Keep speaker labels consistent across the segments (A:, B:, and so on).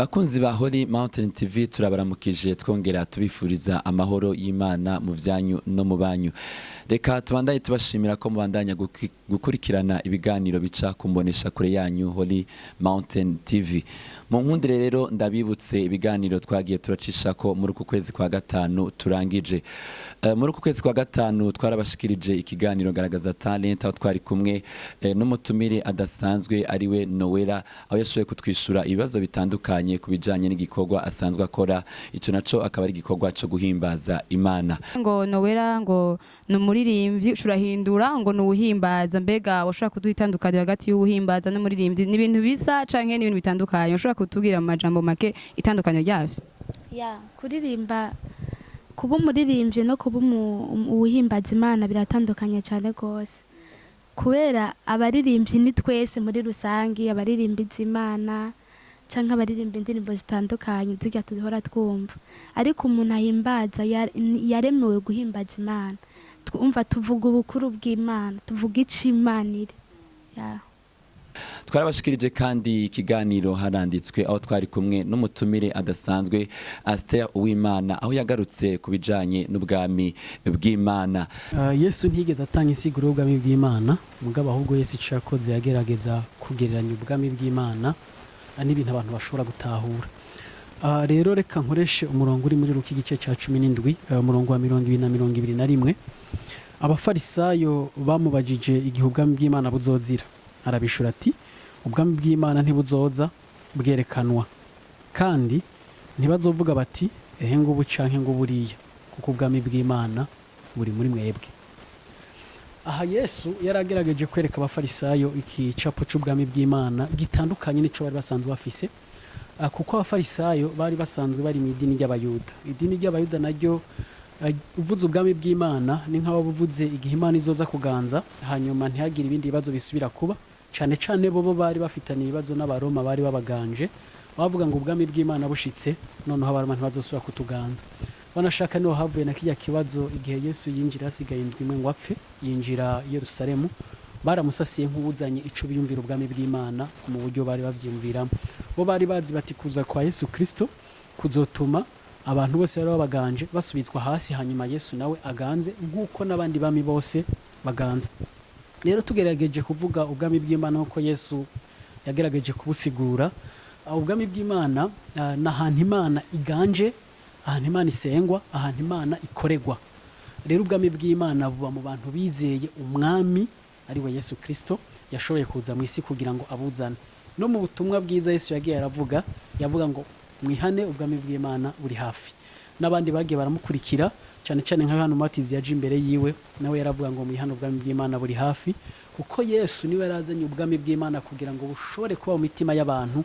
A: Abakunzi ba Holy Mountain TV turabaramukije twongera tubifuriza amahoro y'Imana mu vyanyu no mu banyu. Reka tubandaye tubashimira ko mubandanya gukurikirana ibiganiro bica kumbonesha kure yanyu Holy Mountain TV. Mu nkundire rero ndabibutse ibiganiro twagiye turacisha ko muri uku kwezi kwa gatanu turangije. Muri uku kwezi kwa gatanu twarabashikirije ikiganiro garagaza talent aho twari kumwe n'umutumire adasanzwe ariwe Noella aho yashoboye kutwishura ibibazo bitandukanye kubijanye n'igikorwa asanzwe akora, ico naco akaba ari igikorwa cyo guhimbaza Imana.
B: Ngo Noella ngo numuririmbyi urahindura ngo nuhimbaza, mbega ushaka kuduhitandukanya hagati y'ubuhimbaza n'umuririmbyi ni ibintu bisa canke ni ibintu bitandukanye? Ushaka kutubwira amajambo make itandukanye ryavyo?
C: Kuririmba kuba umuririmbyi no kuba uwuhimbaza Imana biratandukanye cyane gose, kubera abaririmbyi ni twese muri rusangi, abaririmbiza Imana canke abaririmba indirimbo zitandukanye zirya duhora twumva, ariko umuntu ahimbaza yaremewe guhimbaza Imana. Twumva tuvuga ubukuru bw'Imana, tuvuga icimanire.
A: Twarabashikirije kandi ikiganiro haranditswe aho twari kumwe n'umutumire adasanzwe Aster Uwimana aho yagarutse kubijanye n'ubwami bw'Imana.
D: Yesu ntigeze atanga insiguro y'ubwami bw'Imana, mugabo ahubwo Yesu ico yakoze yagerageza kugereranya ubwami bw'Imana n'ibintu abantu bashobora gutahura. Rero reka nkoreshe umurongo uri muri Luka igice ca 17 umurongo wa 221. Abafarisayo bamubajije igihe ubwami bw'Imana buzozira, arabishura ati ubwami bw'Imana ntibuzoza bwerekanwa, kandi ntibazovuga bati ehe ngubu canke ngo buriya, kuko ubwami bw'Imana buri muri mwebwe. Aha Yesu yaragerageje kwereka abafarisayo ikicapo c'ubwami bw'Imana gitandukanye n'ico bari basanzwe bafise, kuko abafarisayo bari basanzwe bari mu idini ry'Abayuda. Idini ry'Abayuda naryo uvuze ubwami bw'Imana ni nk'aho buvuze igihe Imana izoza kuganza hanyuma ntihagire ibindi bibazo bisubira kuba, cane cane bo bari bafitaniye ibibazo n'Abaroma bari babaganje, bavuga ngo ubwami bw'Imana bushitse noneho Abaroma ntibazosubira kutuganza. Banashaka niho havuye na kijya kibazo igihe Yesu yinjira hasigaye indwi imwe ngo apfe, yinjira i Yerusalemu, baramusasiye nk'ubuzanye ico biyumvira ubwami bw'Imana mu buryo bari bavyumviramo. Bo bari bazi bati kuza kwa Yesu Kristo kuzotuma abantu bose bari babaganje basubizwa hasi, hanyuma Yesu nawe aganze nk'uko n'abandi bami bose baganza. Rero tugerageje kuvuga ubwami bw'Imana uko Yesu yagerageje kubusigura, ubwami bw'Imana n'ahantu Imana iganje, ahantu Imana isengwa, ahantu Imana ikoregwa. Rero ubwami bw'Imana buba mu bantu bizeye umwami ari we Yesu Kristo yashoboye kuza mu isi kugira ngo abuzane. No mu butumwa bwiza Yesu yagiye aravuga, yavuga ngo mwihane ubwami bw'Imana buri hafi. N'abandi bagiye baramukurikira cyane cyane nka Yohana Umubatizi yaje imbere yiwe, nawe yaravuga ngo mwihane ubwami bw'Imana buri hafi, kuko Yesu niwe yarazanye ubwami bw'Imana kugira ngo bushobore kuba mu mitima y'abantu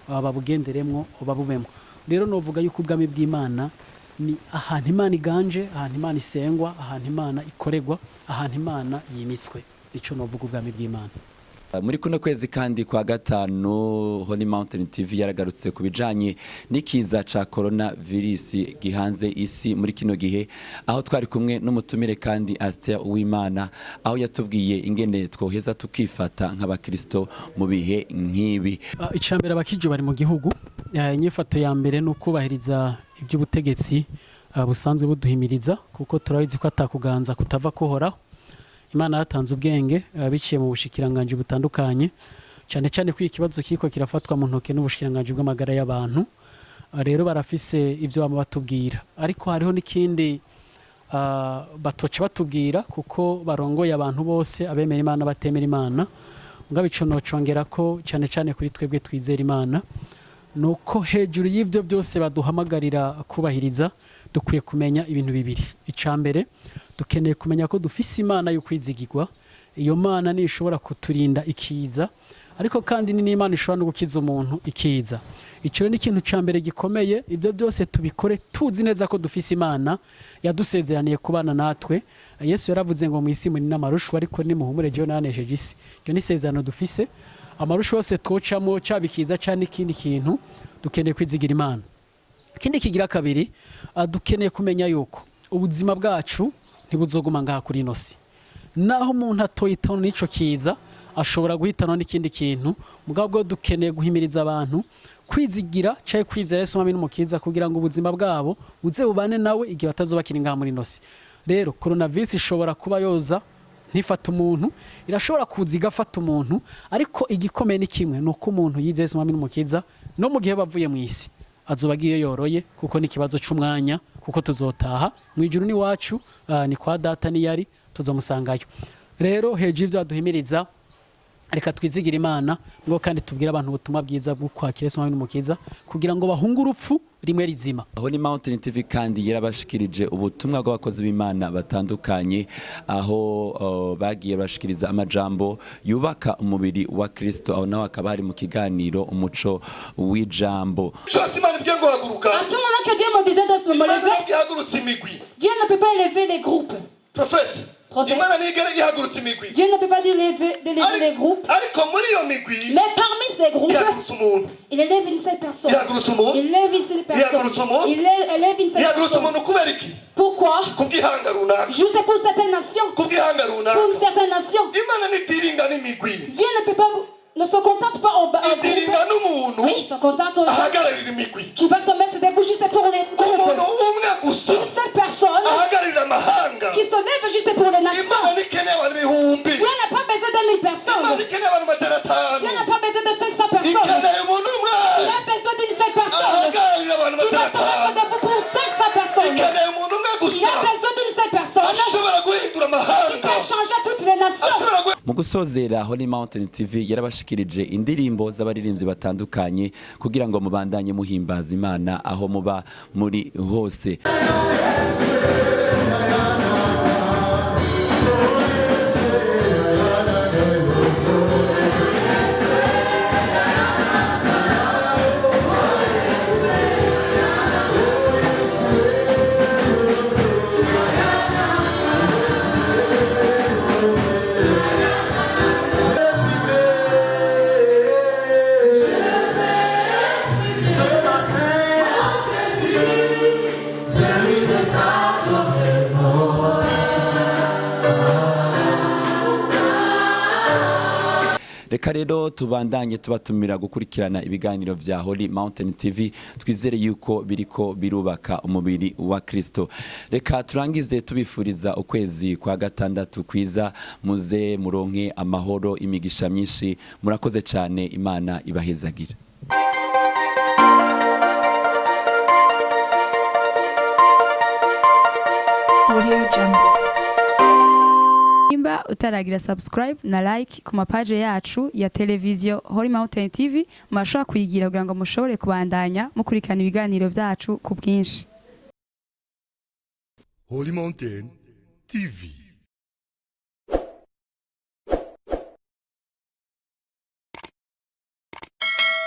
D: babugenderemwo babubemo. Rero novuga yuko ubwami bw'Imana ni ahantu Imana iganje, ahantu Imana isengwa, ahantu Imana ikoregwa, ahantu Imana yimitswe. Ico novuga ubwami bw'Imana.
A: Muri kuno kwezi kandi kwa gatanu Holy Mountain TV yaragarutse kubijanye n'ikiza ca coronavirus gihanze isi muri kino gihe, aho twari kumwe n'umutumire kandi Aster Uwimana aho yatubwiye ingene twoheza tukifata nk'abakristo mu bihe nk'ibi.
D: Icambere abakije bari mu gihugu, inyifato ya mbere no kubahiriza iby'ubutegetsi busanzwe buduhimiriza, kuko turabizi ko atakuganza kutava kuhoraho. Imana yaratanze ubwenge biciye mu bushikiranganje butandukanye, cyane cyane ko ikibazo kiko kirafatwa mu ntoke n'ubushikiranganje bw'amagara y'abantu. Rero barafise ivyo bama batubwira, ariko hariho n'ikindi batoca batubwira, kuko barongoye abantu bose, abemera Imana batemera Imana. Ngabo ico nocongera ko cyane cyane kuri twebwe twizera Imana, nuko hejuru y'ivyo byose baduhamagarira kubahiriza, dukwiye kumenya ibintu bibiri. Icambere dukeneye kumenya ko dufise Imana yo kwizigirwa. Iyo Mana ni ishobora kuturinda ikiza, ariko kandi ni Imana ishobora no gukiza umuntu ikiza. Ico ni ikintu cambere gikomeye. Ibyo byose tubikore tuzi neza ko dufise Imana yadusezeraniye kubana natwe. Yesu yaravuze ngo mu isi muri n'amarushu, ariko ni muhumure jewe nanesheje isi. Iyo ni isezerano dufise. Amarushu yose twocamo cabikiza cyane ikindi kintu dukeneye kwizigira Imana. Ikindi kigira kabiri, dukeneye kumenya yuko ubuzima bwacu ntibuzoguma ngaha kuri ino si. Naho umuntu atoyitona n'ico kiza ashobora guhitana n'ikindi kintu, mugabo dukeneye guhimiriza abantu kwizigira cyangwa kwizera Yesu mwami n'umukiza kugira ngo ubuzima bwabo buze bubane nawe igihe batazobakira ngaha muri nosi. Rero coronavirus ishobora kuba yoza ntifata umuntu, irashobora kuza igafata umuntu, ariko igikomeye ni kimwe nuko umuntu yize Yesu mwami n'umukiza no mu gihe bavuye mu isi azoba agiye yoroye, kuko ni ikibazo c'umwanya, kuko tuzotaha mu ijuru ni wacu, ni kwa data ni yari tuzomusangayo. Rero hejuru y'ivyo aduhimiriza, reka twizigira Imana ngo kandi tubwire abantu ubutumwa bwiza bwo kwakira Yesu mwami n'umukiza kugira ngo bahunge urupfu rimwe rizima.
A: Holy Mountain TV kandi yarabashikirije ubutumwa bw'abakozi b'Imana batandukanye, aho bagiye bashikiriza amajambo yubaka umubiri wa Kristo, aho nawe akaba ari mu kiganiro umuco w'ijambo.
E: Imana ibyo ngo haguruka.
F: À tout moment que Dieu me disait de se me lever, Dieu ne peut pas élever les groupes.
E: Prophète.
F: Dieu ne peut pas élever les groupes. Mais parmi ces groupes, il élève une seule personne. Il élève une seule personne. Il élève une seule personne. Pourquoi? Juste pour certaines nations. Pour une certaine nation. Dieu ne peut pas... ne se contente pas au groupe. Oui, il se contente au groupe qui va se mettre debout juste pour les une seule personne qui se lève juste pour les nations. Dieu n'a pas besoin de 1000 personnes. Dieu n'a pas besoin de 500 personnes. Il a besoin d'une seule personne qui va se mettre debout pour 500 personnes. Il a besoin d'une seule personne qui peut changer toutes les nations.
A: Mu gusozera Holy Mountain TV yarabashikirije indirimbo z'abaririmbyi batandukanye kugira ngo mubandanye muhimbaza Imana aho muba muri hose. Reka rero tubandanye tubatumira gukurikirana ibiganiro vya Holy Mountain TV, twizere yuko biriko birubaka umubiri wa Kristo. Reka turangize tubifuriza ukwezi kwa gatandatu kwiza, muze muronke amahoro, imigisha myinshi. Murakoze cyane, Imana ibahezagira.
B: Imba utaragira subscribe na like ku mapaje yacu ya televiziyo Holy Mountain TV, mashobora kuyigira kugira ngo mushobore kubandanya mukurikirana ibiganiro vyacu ku bwinshi.
E: Holy Mountain TV.